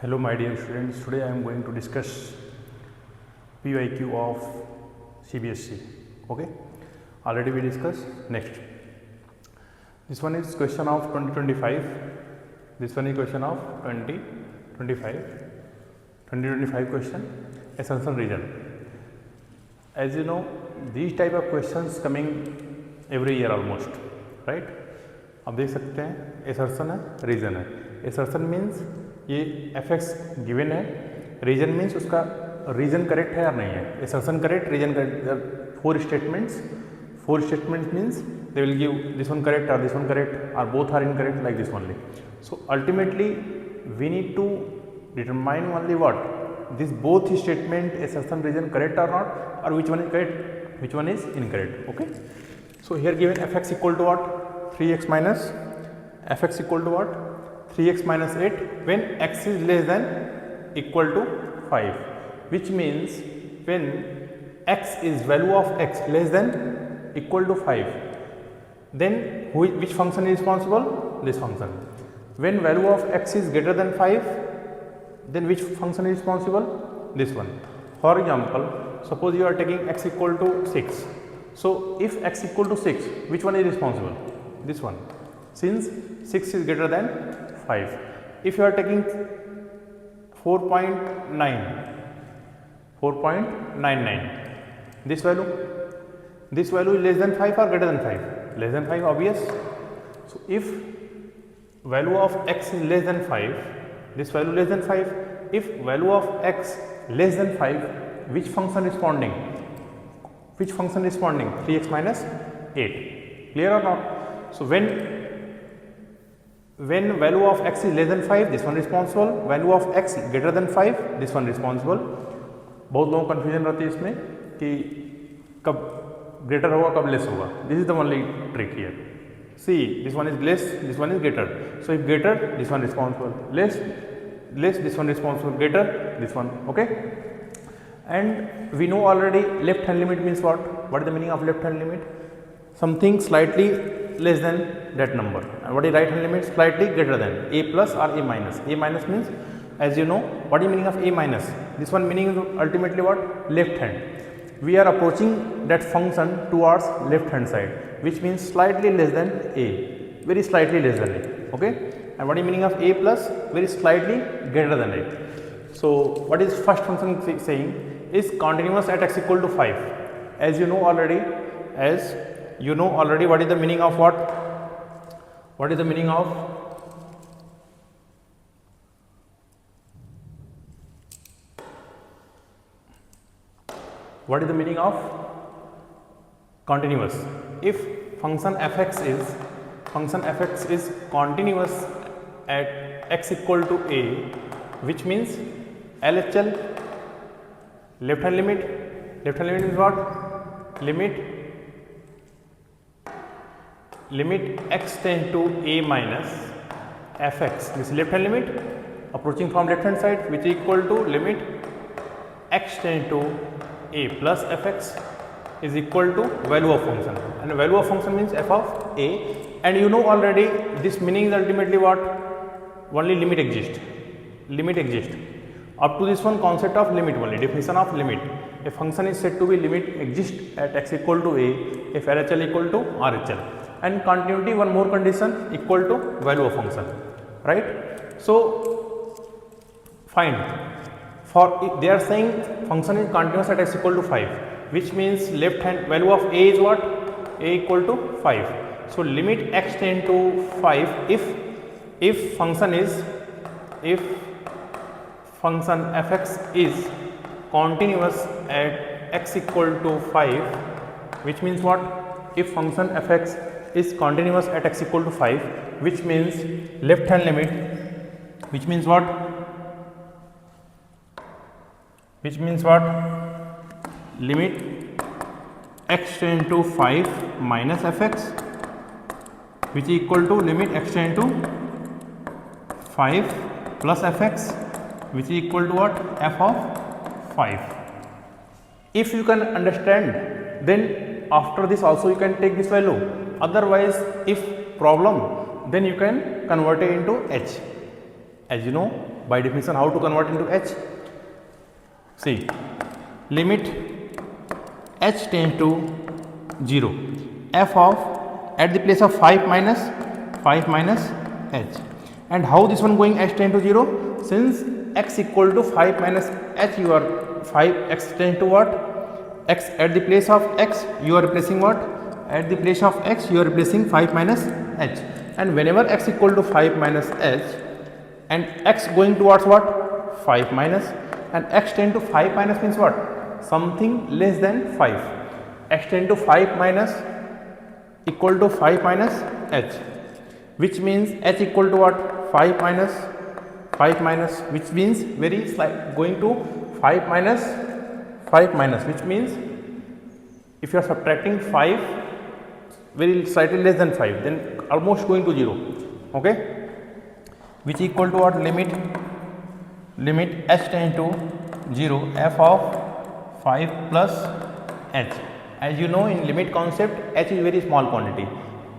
Hello my dear students, today I am going to discuss PYQ of CBSE. Okay, already we discussed. Next, this one is question of 2025, this one is question of 2025 question, assumption region. As you know, these type of questions coming every year almost, right? आप देख सकते हैं assertion है, reason है. Assertion means ये fx given है, reason means उसका reason correct है या नहीं है. Assertion correct, reason correct. Four statements means they will give this one correct or this one correct or both are incorrect, like this only. So ultimately we need to determine only what this both statement assertion reason correct or not, or which one is correct, which one is incorrect. Okay, so here given fx equal to what, 3x minus, fx equal to what, 3x minus 8 when x is less than equal to 5, which means when x is value of x less than equal to 5, then which function is responsible? This function. When value of x is greater than 5, then which function is responsible? This one. For example, suppose you are taking x equal to 6. So if x equal to 6, which one is responsible? This one, since 6 is greater than 5. If you are taking 4.99, this value is less than 5 or greater than 5? Less than 5, obvious. So if value of x is less than 5, this value less than 5. If value of x less than 5, which function responding? Which function responding? 3x minus 8. Clear or not? So when value of x is less than 5, this one responsible. Value of x greater than 5, this one responsible. बहुत लोगों को confusion रहती है इसमें कि कब greater होगा कब less होगा. This is the only trick here. See, this one is less, this one is greater. So if greater, this one responsible. Less, this one responsible. Greater, this one. Okay. And we know already left hand limit means what? What is the meaning of left hand limit? Something slightly less than that number. And what is right hand limit? Slightly greater than. A plus or A minus. A minus means, as you know, what is the meaning of A minus? This one meaning is ultimately what? Left hand. We are approaching that function towards left hand side, which means slightly less than A, very slightly less than A. Okay. And what is the meaning of A plus? Very slightly greater than A. So what is first function saying? Is continuous at x equal to 5. As you know already, what is the meaning of what? What is the meaning of? What is the meaning of continuous? If function fx is continuous at x equal to a, which means LHL, left hand limit is what? Limit x tend to a minus fx, this is left hand limit approaching from left hand side, which is equal to limit x tend to a plus fx is equal to value of function, and value of function means f of a. And you know already this meaning is ultimately what? Only limit exists. Up to this one, concept of limit only, definition of limit. A function is said to be limit exists at x equal to a if LHL equal to RHL, and continuity, one more condition, equal to value of function, right? So find, for they are saying function is continuous at x equal to 5, which means left hand value of a is what? A equal to 5. So limit x tend to 5 if function fx is continuous at x equal to 5, which means what? If function fx is continuous at x equal to 5, which means left hand limit, which means what? Limit x tend to 5 minus fx, which is equal to limit x tend to 5 plus fx, which is equal to what? F of 5. If you can understand, then after this also you can take this value. Otherwise, if problem, then you can convert it into h. As you know, By definition, how to convert into h? See, limit h tends to 0, f of at the place of 5 minus h. And how this one going h tends to 0? Since x equal to 5 minus h, you are 5x tends to what? X at the place of x, you are replacing what? At the place of x, you are replacing 5 minus h. And whenever x equal to 5 minus h and x going towards what? 5 minus, and x tend to 5 minus means what? Something less than 5. X tend to 5 minus equal to 5 minus h, which means h equal to what? 5 minus, which means very slight going to 5 minus, which means if you are subtracting 5 very slightly less than 5, then almost going to 0, okay, which equal to what? Limit h tends to 0, f of 5 plus h. As you know, in limit concept, h is very small quantity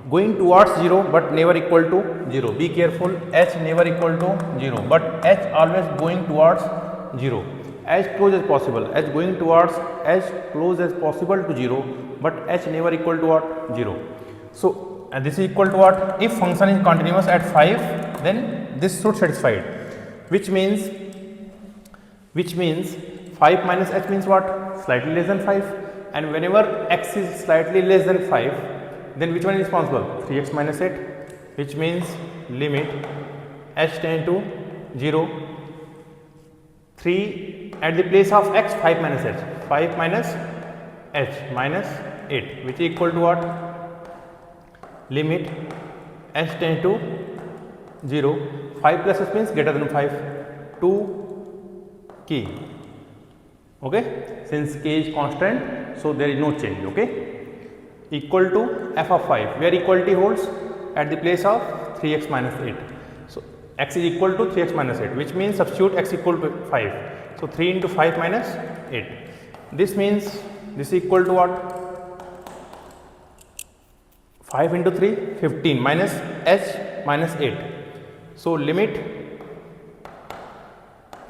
going towards 0 but never equal to 0. Be careful, h never equal to 0 but h always going towards 0, as close as possible, h going towards as close as possible to 0 but h never equal to what? 0. So this is equal to what? If function is continuous at 5, then this should satisfy it, which means 5 minus h means what? Slightly less than 5. And whenever x is slightly less than 5, then which one is responsible? 3x minus 8, which means limit h tends to 0, 3 at the place of x, 5 minus h, 5 minus h minus 8, which is equal to what? Limit h tends to 0, 5 plus h means greater than 5, 2 k, okay, since k is constant, so there is no change, okay, equal to f of 5, where equality holds at the place of 3x minus 8. So x is equal to 3x minus 8, which means substitute x equal to 5. So 3 into 5 minus 8. This means this is equal to what? 5 into 3, 15 minus h minus 8. So limit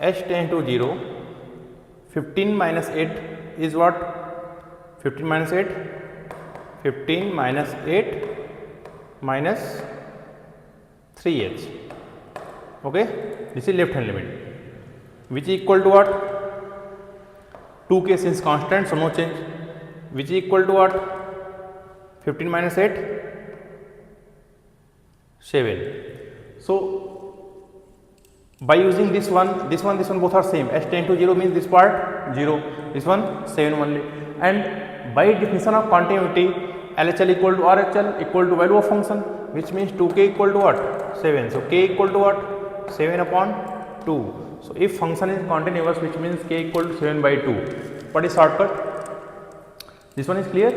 h tends to 0, 15 minus 8 is what? 15 minus 8, 15 minus 8 minus 3h, okay, this is left hand limit, which is equal to what? 2k since constant, so no change, which is equal to what? 15 minus 8, 7. So by using this one both are same, h tends to 0 means this part 0, this one 7 only, and by definition of continuity, LHL equal to RHL equal to value of function, which means 2k equal to what? 7. So k equal to what? 7 upon 2. So if function is continuous, which means k equal to 7 by 2. What is shortcut? This one is clear.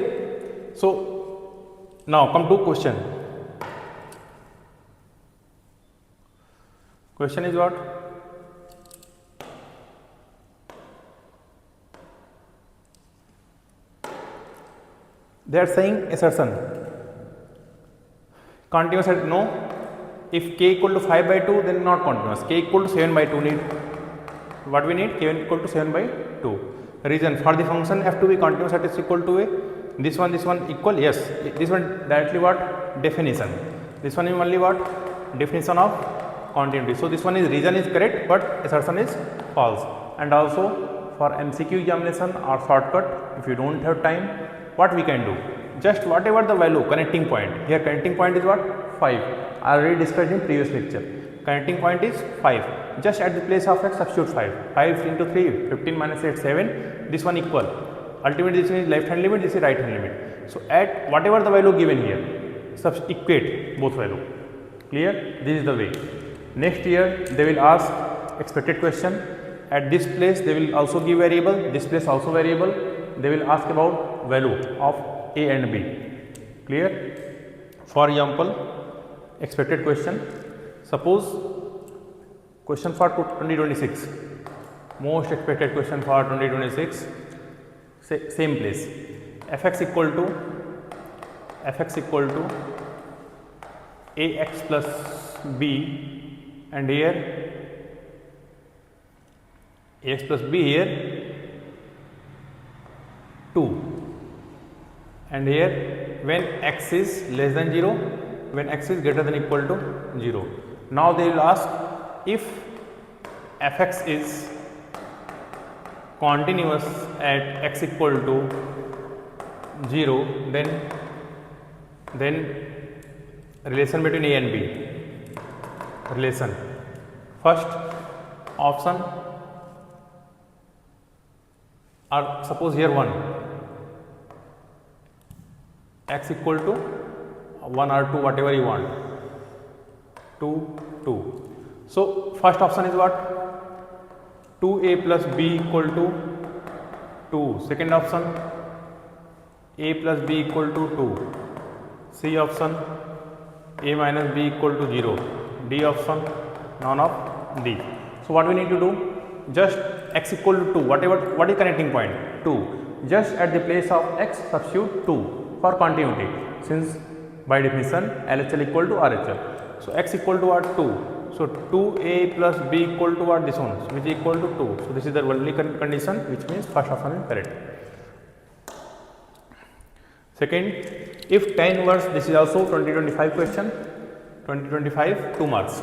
So now come to question. Question is what? They are saying assertion continuous at no, if k equal to 5 by 2, then not continuous, k equal to 7 by 2 need, what we need? K equal to 7 by 2. Reason for the function f to be continuous at is equal to a, this one equal, yes, this one directly what? Definition, this one is only what? Definition of continuity. So this one is reason is correct but assertion is false. And also for MCQ examination or shortcut, if you don't have time, what we can do? Just whatever the value, connecting point, here connecting point is what? 5, I already discussed in previous lecture, connecting point is 5, just at the place of x substitute 5 into 3, 15 minus 8, 7, this one equal, ultimately this is left hand limit, this is right hand limit. So at whatever the value given here, equate both value, clear? This is the way. Next year they will ask expected question, at this place they will also give variable, this place also variable, they will ask about value of a and b, clear? For example, expected question, suppose question for 2026, most expected question for 2026, same place, fx equal to ax plus b, and here ax plus b here 2, and here when x is less than 0, when x is greater than equal to 0. Now they will ask if fx is continuous at x equal to 0, then relation between a and b. Relation, first option, or suppose here 1, x equal to 1 or 2, whatever you want, 2, 2. So first option is what? 2a plus b equal to 2. Second option, a plus b equal to 2. C option, a minus b equal to 0. D option, none of D. So what we need to do? Just x equal to 2, what is connecting point? 2. Just at the place of x substitute 2 for continuity, since by definition LHL equal to RHL. So x equal to what? 2. So 2a plus b equal to what? This one, which is equal to 2. So this is the only condition, which means first option is correct. Second, if tan inverse, this is also 2025 question, 2025 2 marks.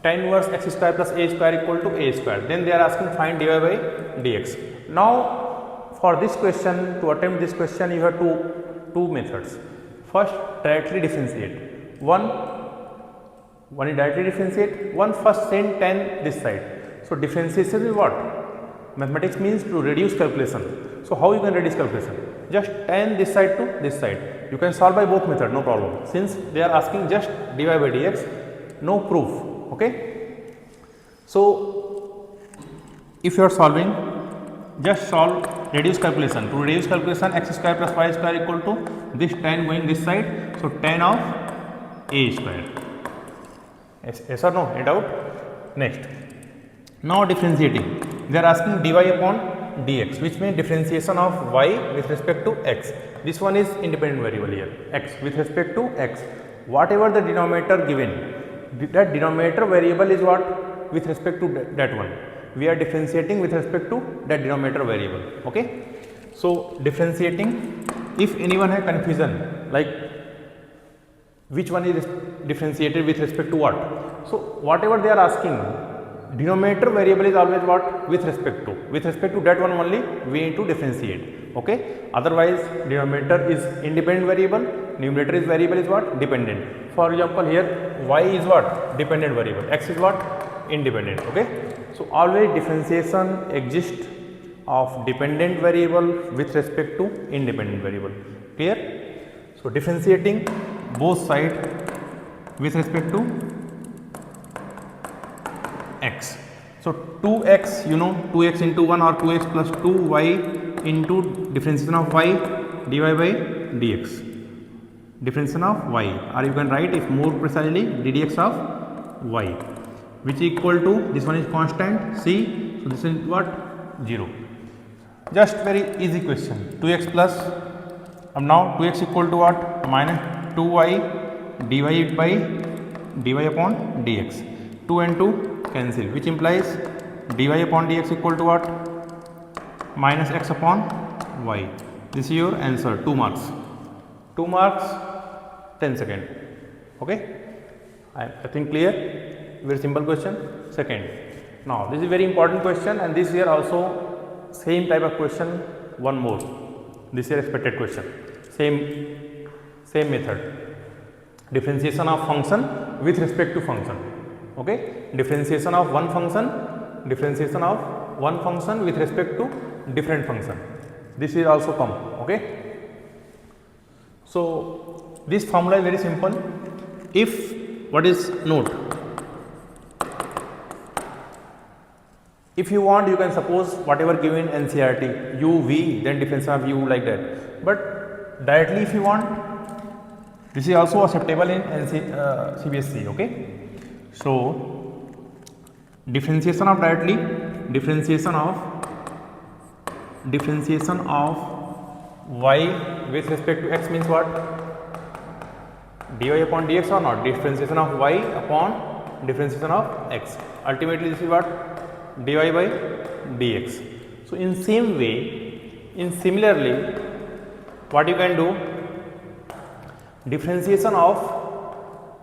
Tan inverse x square plus a square equal to a square. Then they are asking find dy by dx. Now for this question, to attempt this question, you have two methods. First, directly differentiate. One is directly differentiate. One first send tan this side. So differentiation is what? Mathematics means to reduce calculation. So how you can reduce calculation? Just tan this side to this side. You can solve by both method, no problem. Since they are asking just dy by dx, no proof. Okay. So if you are solving, just solve reduce calculation. To reduce calculation, x square plus y square equal to this tan going this side. So tan of a square. Yes or no? Any doubt? Next. Now differentiating. They are asking dy upon dx, which means differentiation of y with respect to x. This one is independent variable here, x with respect to x. Whatever the denominator given, that denominator variable is what? With respect to that one. We are differentiating with respect to that denominator variable. Okay. So differentiating, if anyone has confusion like which one is differentiated with respect to what, so whatever they are asking, denominator variable is always what? With respect to that one only we need to differentiate. Okay. Otherwise denominator is independent variable, numerator is variable is what? Dependent. For example, here y is what? Dependent variable, x is what? Independent. Okay. So always differentiation exists of dependent variable with respect to independent variable. Clear? So differentiating both sides with respect to x. So 2x, you know, 2x into 1 or 2x plus 2y into differentiation of y dy by dx. Differentiation of y, or you can write if more precisely ddx of y, which is equal to, this one is constant c, so this is what? 0. Just very easy question. 2x plus, now 2x equal to what? Minus 2y dy upon dx. 2 and 2 cancel, which implies dy upon dx equal to what? Minus x upon y. This is your answer. 2 marks. 2 marks, 10 seconds. Okay. I think clear. Very simple question. Second. Now this is very important question, and this year also same type of question. One more. This year expected question. Same method. Differentiation of function with respect to function. Okay. Differentiation of one function with respect to different function. This is also come. Okay. So this formula is very simple. If what is note? If you want, you can suppose whatever given NCERT, u, v, then differentiation of u like that. But directly if you want, this is also acceptable in CBSE. Okay. So differentiation of directly, differentiation of y with respect to x means what? Dy upon dx or not? Differentiation of y upon differentiation of x. Ultimately this is what? dy by dx. So in same way, in similarly, what you can do, differentiation of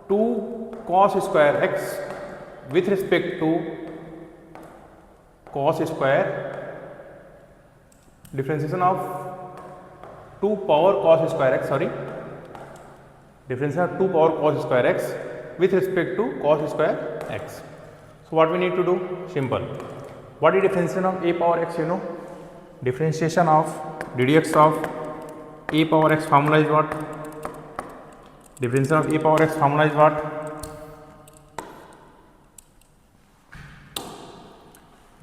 2 cos square x with respect to cos square, differentiation of 2 power cos square x, sorry, differentiation of 2 power cos square x with respect to cos square x. So what we need to do? Simple. What is differentiation of a power x? You know, differentiation of ddx of a power x formula is what? Differentiation of a power x formula is what?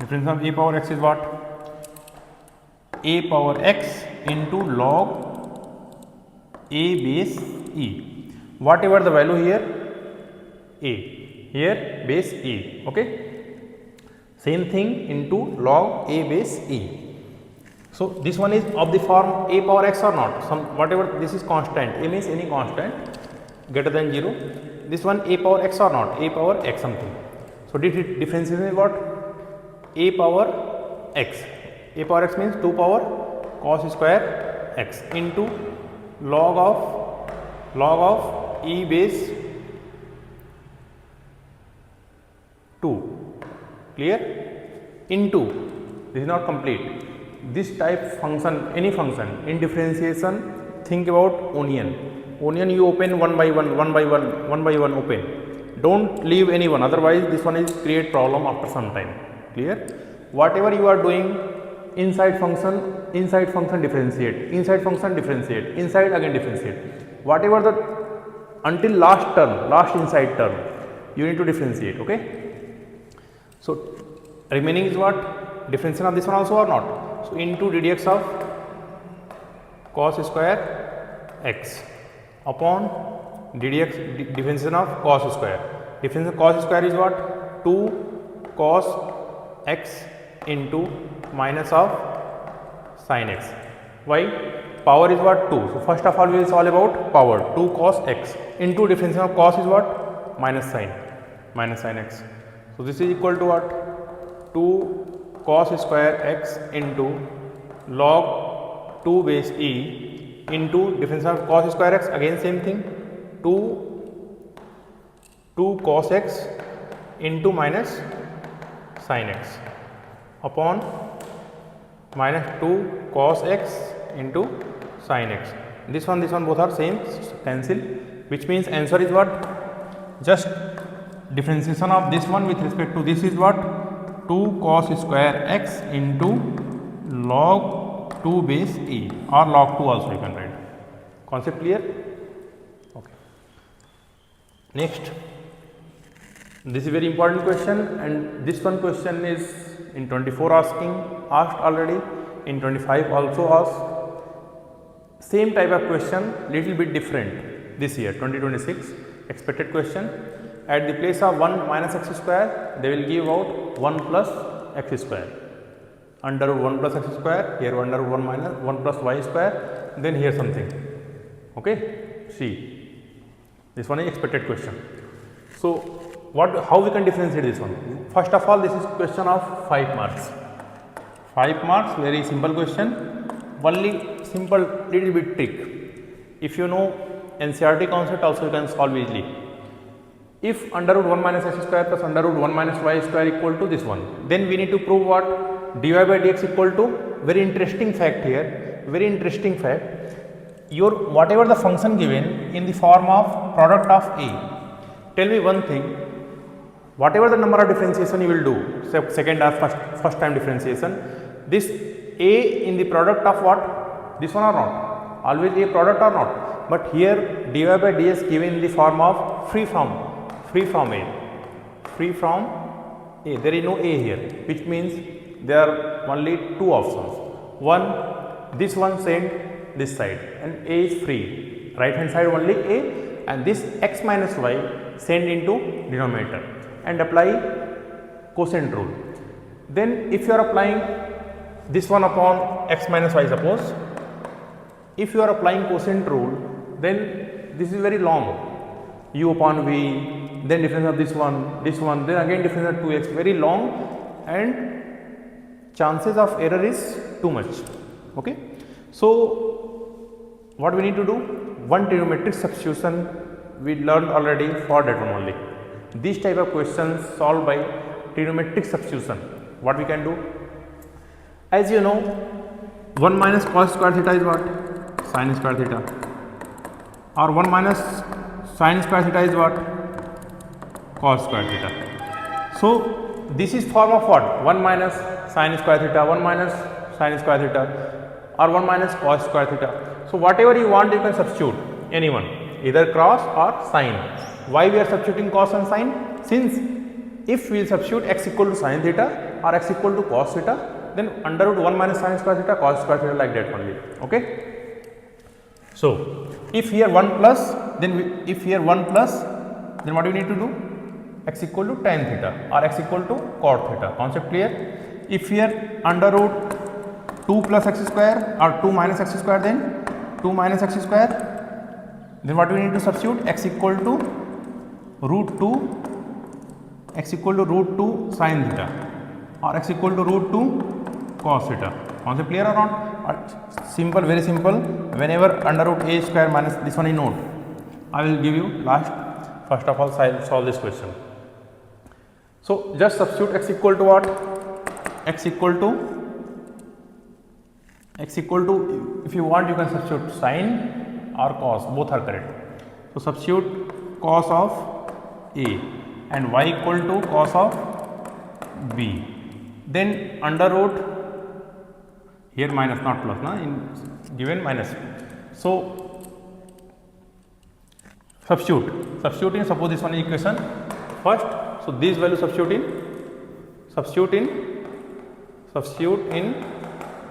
Differentiation of a power x is what? A power x into log a base e. Whatever the value here, a, here base e. Okay. Same thing into log a base e. So this one is of the form a power x or not? Some whatever, this is constant. A means any constant greater than 0. This one a power x or not? A power x something. So differentiation is what? A power x. A power x means 2 power cos square x into log of e base 2. Clear? Into, this is not complete. This type function, any function in differentiation, think about onion. Onion you open one by one open. Don't leave any one, otherwise this one is create problem after some time. Clear? Whatever you are doing, inside function differentiate, inside function differentiate, inside again differentiate. Whatever the until last term, last inside term, you need to differentiate. Okay. So remaining is what? Differentiation of this one also or not? So into ddx of cos square x upon ddx differentiation of cos square. Differentiation of cos square is what? 2 cos x into minus of sin x. Why? Power is what? 2. So first of all we will solve about power, 2 cos x into differentiation of cos is what? Minus sin x. So this is equal to what? 2 cos square x into log 2 base e into differentiation of cos square x, again same thing, 2 cos x into minus sin x upon minus 2 cos x into sin x. This one both are same, cancel, which means answer is what? Just differentiation of this one with respect to this is what? 2 cos square x into log 2 base e, or log 2 also you can write. Concept clear? Okay. Next, this is very important question, and this one question is in 24 asked already, in 25 also asked. Same type of question, little bit different this year 2026 expected question. At the place of 1 minus x square, they will give out 1 plus x square. Under 1 plus x square, here under 1 minus 1 plus y square, then here something. Okay, see, this one is expected question. So how we can differentiate this one? First of all, this is question of 5 marks. 5 marks, very simple question. Only simple little bit trick. If you know NCERT concept, also you can solve easily. If under root 1 minus x square plus under root 1 minus y square equal to this one, then we need to prove what? Dy by dx equal to, very interesting fact here, very interesting fact, your whatever the function given in the form of product of a. Tell me one thing, whatever the number of differentiation you will do, second or first time differentiation, this a in the product of what? This one or not? Always a product or not? But here dy by dx given in the form of free from a. There is no a here, which means there are only 2 options. One, this one send this side and a is free, right hand side only a, and this x minus y send into denominator and apply quotient rule. Then if you are applying this one upon x minus y, suppose, if you are applying quotient rule, then this is very long, u upon v, then difference of this one, then again difference of 2x, very long and chances of error is too much. Okay. So what we need to do, one trigonometric substitution we learned already for that one only. These type of questions solved by trigonometric substitution. What we can do, as you know, 1 minus cos square theta is what? Sin square theta. Or 1 minus sin square theta is what? Cos square theta. So this is form of what? 1 minus sin square theta, 1 minus sin square theta, or 1 minus cos square theta. So whatever you want, you can substitute anyone, either cross or sin. Why we are substituting cos and sin? Since if we substitute x equal to sin theta or x equal to cos theta, then under root 1 minus sin square theta, cos square theta, like that only. Okay. So if here 1 plus, then if here 1 plus, then what do we need to do? X equal to tan theta or x equal to cot theta. Concept clear? If here under root 2 plus x square or 2 minus x square, then 2 minus x square, then what do we need to substitute? X equal to root 2, x equal to root 2 sin theta or x equal to root 2 cos theta. Concept clear or not? Simple, very simple. Whenever under root a square minus this one is note, I will give you last. First of all, solve this question. So just substitute x equal to what? X equal to, if you want, you can substitute sin or cos, both are correct. So substitute cos of a and y equal to cos of b. Then under root, here minus, not plus, na, in given minus. So substitute in, suppose this one is equation first. So this value substitute in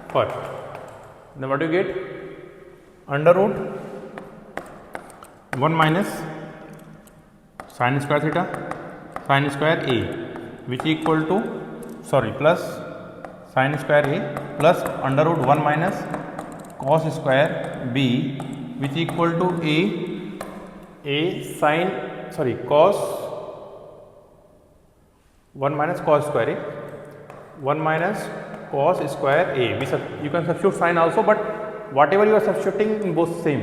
first. Then what do you get? Under root 1 minus sin square theta, sin square a, which equal to, plus sin square a plus under root 1 minus cos square b, which equal to cos 1 minus cos square a, 1 minus cos square a. You can substitute sin also, but whatever you are substituting in both same.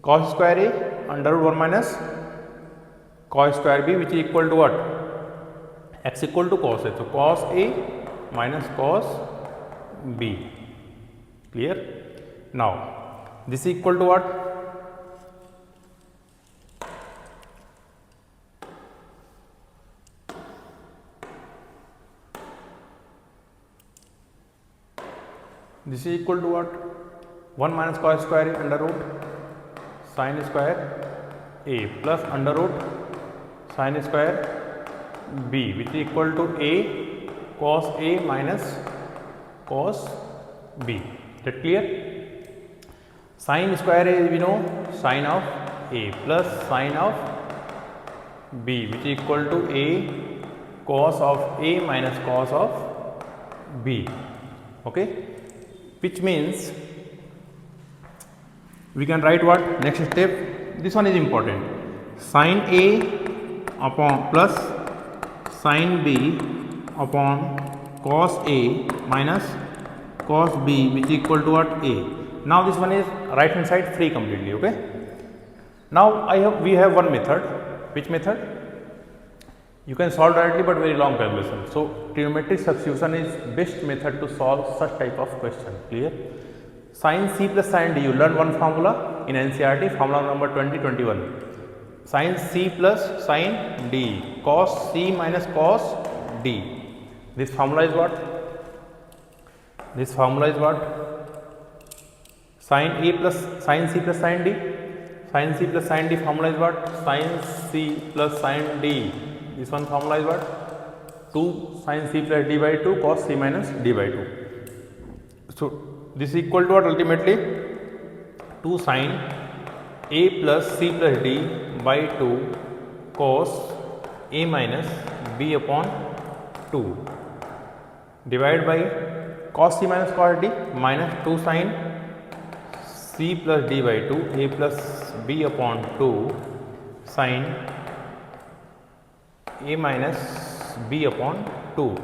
Cos square a under root 1 minus cos square b, which is equal to what? X equal to cos a. So cos a minus cos b. Clear? Now this is equal to what? This is equal to what? 1 minus cos square a under root sin square a plus under root sin square b, which is equal to a cos a minus cos b. That clear? Sin square a, we know, sin of a plus sin of b, which is equal to a cos of a minus cos of b. Okay. Which means we can write what? Next step, this one is important. Sin a upon plus sin b upon cos a minus cos b, which is equal to what? A. Now this one is right hand side free completely. Okay. Now we have one method. Which method? You can solve directly, but very long calculation. So trigonometric substitution is best method to solve such type of question. Clear? Sin c plus sin d, you learn one formula in NCERT, formula number 2021. Sin c plus sin d, cos c minus cos d. This formula is what? This formula is what? Sin a plus sin c plus sin d. Sin c plus sin d formula is what? Sin c plus sin d. This one formula is what? 2 sin c plus d by 2 cos c minus d by 2. So this is equal to what ultimately? 2 sin a plus c plus d by 2 cos a minus b upon 2 divided by cos c minus cos d minus 2 sin c plus d by 2 a plus b upon 2 sin a minus b upon 2.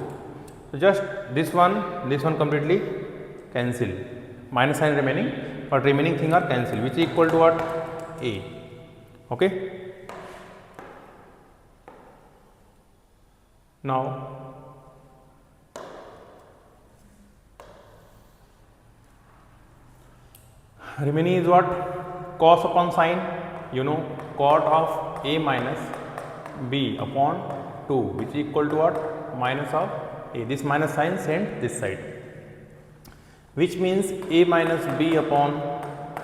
So just this one completely cancel, minus sign remaining, but remaining thing are cancel, which is equal to what? A. Okay. Now remaining is what? Cos upon sine, you know, cot of a minus b upon 2, which is equal to what? Minus of a. This minus sign sent this side, which means a minus b upon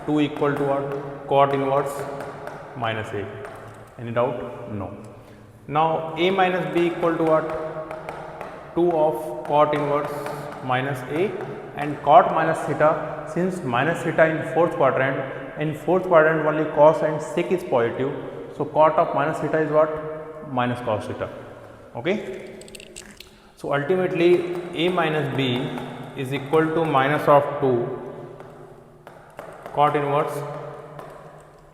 2 equal to what? Cot inverse minus a. Any doubt? No. Now a minus b equal to what? 2 of cot inverse minus a, and cot minus theta, since minus theta in fourth quadrant, only cos and sec is positive, so cot of minus theta is what? Minus cos theta. Okay. So ultimately a minus b is equal to minus of 2 cot inverse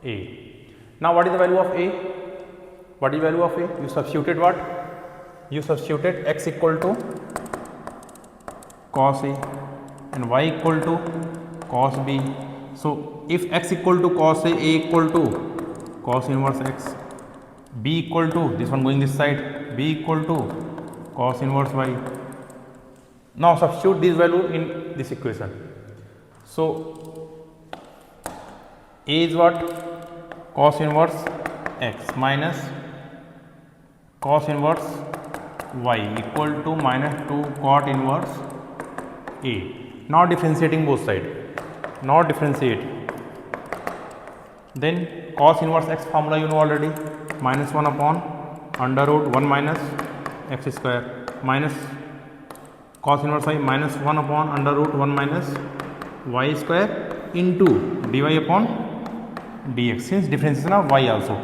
a. Now what is the value of a? What is the value of a? You substituted what? You substituted x equal to cos a and y equal to cos b. So if x equal to cos a equal to cos inverse x, b equal to, this one going this side, b equal to cos inverse y. Now substitute this value in this equation. So a is what? Cos inverse x minus cos inverse y equal to minus 2 cot inverse a. Now differentiating both sides. Now differentiate. Then cos inverse x formula you know already, minus 1 upon under root 1 minus x square, minus cos inverse y minus 1 upon under root 1 minus y square into dy upon dx, since differentiation of y also.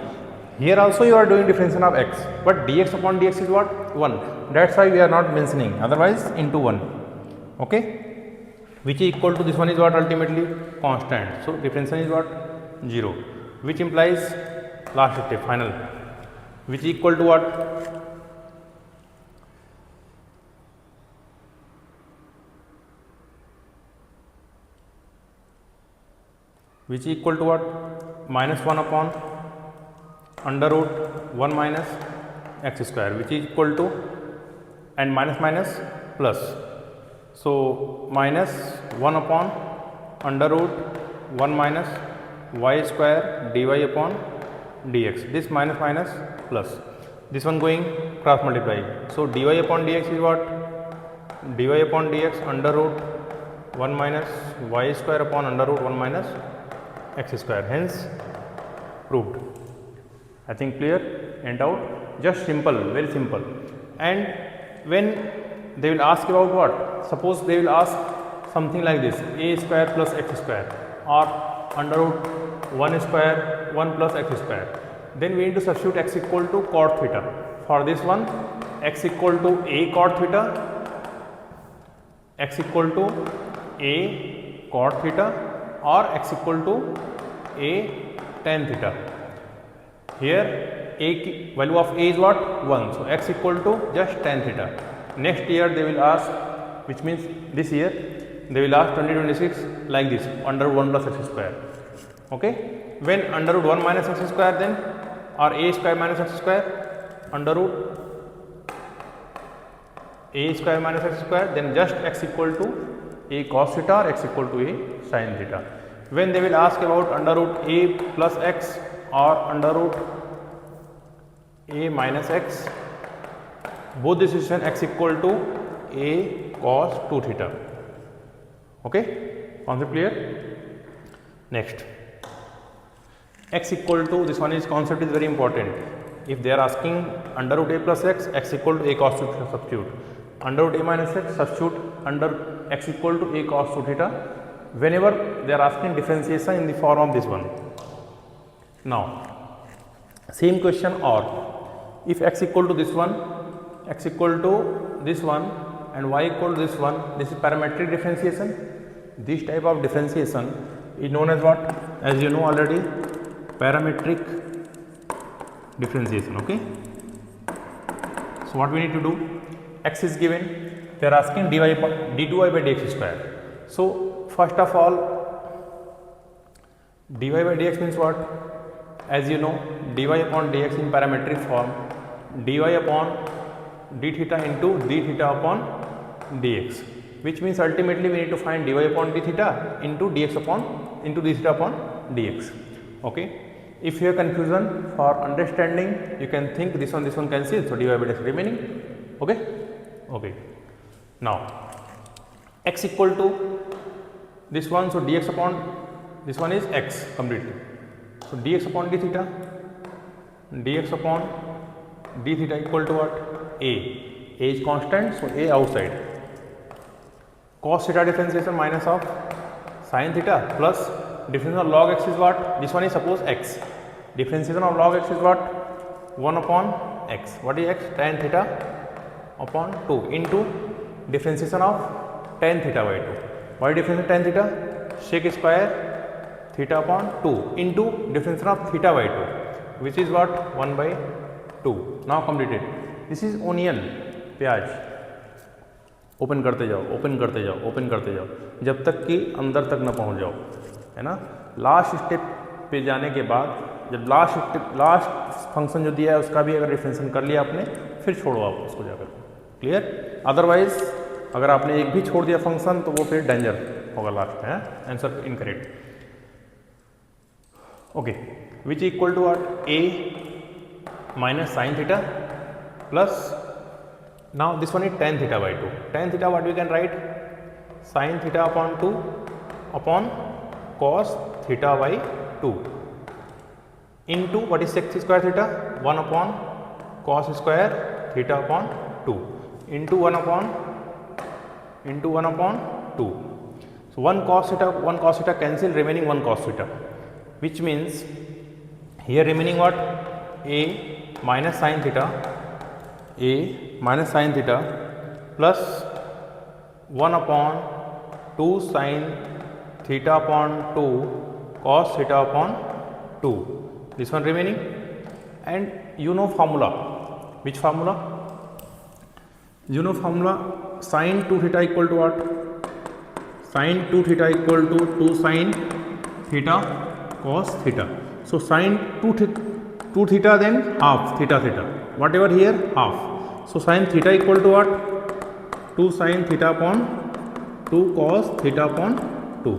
Here also you are doing differentiation of x, but dx upon dx is what? 1. That's why we are not mentioning, otherwise into 1. Okay. Which is equal to, this one is what? Ultimately constant. So differentiation is what? 0, which implies last step final, which is equal to what? Which is equal to what? Minus 1 upon under root 1 minus x square, which is equal to, and minus minus plus. So minus 1 upon under root 1 minus y square dy upon dx. This minus minus plus. This one going cross multiply. So dy upon dx is what? Dy upon dx under root 1 minus y square upon under root 1 minus x square. Hence proved. I think clear and doubt? Just simple, very simple. And when they will ask about what? Suppose they will ask something like this, a square plus x square, or under root 1 square 1 plus x square. Then we need to substitute x equal to cot theta. For this one, x equal to a cot theta, x equal to a cot theta, or x equal to a tan theta. Here a value of a is what? 1. So x equal to just tan theta. Next year they will ask, which means this year they will ask 2026 like this, under 1 plus x square. Okay. When under root 1 minus x square, then, or a square minus x square, under root a square minus x square, then just x equal to a cos theta or x equal to a sin theta. When they will ask about under root a plus x or under root a minus x, both this situation x equal to a cos 2 theta. Okay, concept clear? Next, x equal to, this one is concept is very important. If they are asking under root a plus x, x equal to a cos 2 theta, substitute. Under root a minus x, substitute under x equal to a cos 2 theta. Whenever they are asking differentiation in the form of this one. Now, same question, or if x equal to this one, x equal to this one, and y equal to this one, this is parametric differentiation. This type of differentiation is known as what? As you know already, parametric differentiation. Okay. So what we need to do? X is given. They are asking d2y by dx square. So first of all, dy by dx means what? As you know, dy upon dx in parametric form, dy upon d theta into d theta upon dx, which means ultimately we need to find dy upon d theta into d theta upon dx. Okay. If you have confusion, for understanding you can think this one cancel, so dy by dx remaining. Okay. Okay. Now x equal to this one, so dx upon this one is x completely. So dx upon d theta equal to what? A is constant, so a outside. Cos theta differentiation minus of sin theta plus differentiation of log x is what? This one is suppose x. Differentiation of log x is what? 1 upon x. What is x? Tan theta upon 2 into differentiation of tan theta by 2. What is differentiation of tan theta? Sec square theta upon 2 into differentiation of theta by 2, which is what? 1 by 2. Now completed. This is onion, प्याज. Open करते जाओ, open करते जाओ, open करते जाओ, जब तक कि अंदर तक ना पहुंच जाओ, है ना. लास्ट स्टेप पे जाने के बाद, जब लास्ट फंक्शन जो दिया है उसका भी अगर डिफरेंशिएशन कर लिया आपने, फिर छोड़ो आप उसको जाकर. क्लियर? अदरवाइज अगर आपने एक भी छोड़ दिया फंक्शन तो वो फिर डेंजर होगा लास्ट में. Answer incorrect. Okay. Which equal to what? a minus sin theta plus, now this one is tan theta by 2. Tan theta what we can write? Sin theta upon 2 upon cos theta by 2 into what is sec square theta? 1 upon cos square theta upon 2 into 1 upon 2. So 1 cos theta cancel, remaining 1 cos theta, which means here remaining what? A minus sin theta plus 1 upon 2 sin theta upon 2 cos theta upon 2. This one remaining, and you know formula. Which formula? You know formula. Sin 2 theta equal to what? Sin 2 theta equal to 2 sin theta cos theta. So sin 2 theta then half theta. Whatever here half. So sin theta equal to what? 2 sin theta upon 2 cos theta upon 2.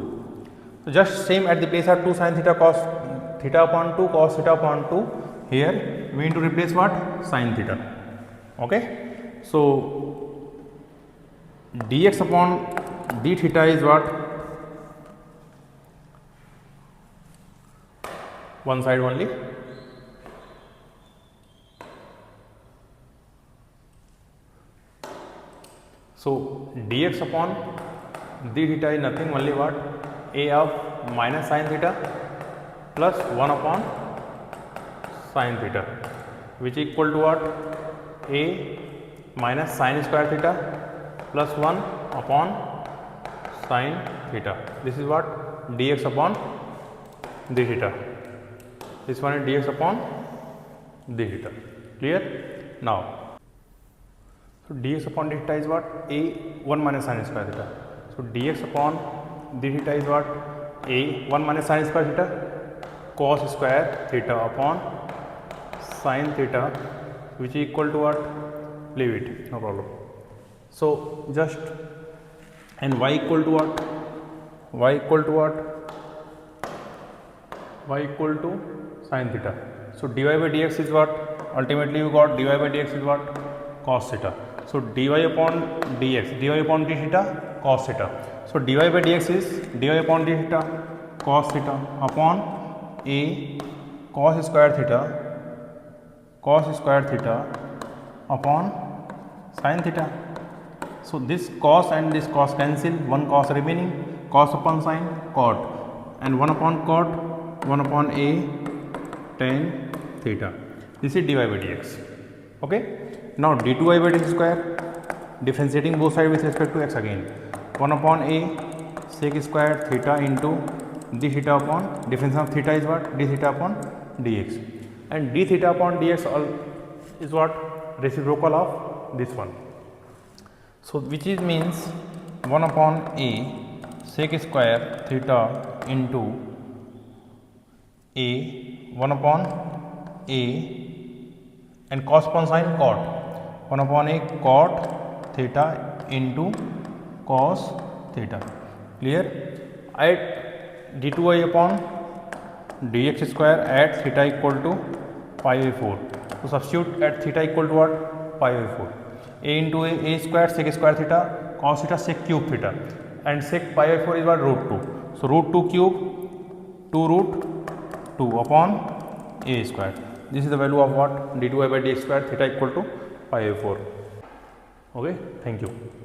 So just same at the place of 2 sin theta cos theta upon 2 cos theta upon 2. Here we need to replace what? Sin theta. Okay. So dx upon d theta is what? One side only. So dx upon d theta is nothing, only what? A of minus sin theta plus 1 upon sin theta, which equal to what? A minus sin square theta plus 1 upon sin theta. This is what? Dx upon d theta. This one is dx upon d theta. Clear? Now, so dx upon d theta is what? A 1 minus sin square theta. So dx upon d theta is what? A 1 minus sin square theta cos square theta upon sin theta, which is equal to what? Leave it, no problem. So just, and y equal to what? Y equal to what? Y equal to sin theta. So dy by dx is what? Ultimately you got dy by dx is what? Cos theta. So dy upon dx, dy upon d theta cos theta. So dy by dx is dy upon d theta cos theta upon a cos square theta upon sin theta. So this cos and this cos cancel, one cos remaining, cos upon sin cot, and 1 upon cot, 1 upon a tan theta. This is dy by dx. Okay. Now d2y by dx square, differentiating both sides with respect to x again, 1 upon a sec square theta into d theta upon difference of theta is what? D theta upon dx, and d theta upon dx is what? Reciprocal of this one. So which is means 1 upon a sec square theta into a 1 upon a and cos upon sin cot 1 upon a cot theta into cos theta. Clear? At d2i upon dx square at theta equal to pi by 4. So substitute at theta equal to what? Pi by 4. A into a square sec square theta cos theta sec cube theta, and sec pi by 4 is what? Root 2. So root 2 cube 2 root 2 upon a square. This is the value of what? d2i by dx square theta equal to pi by 4. Okay, thank you.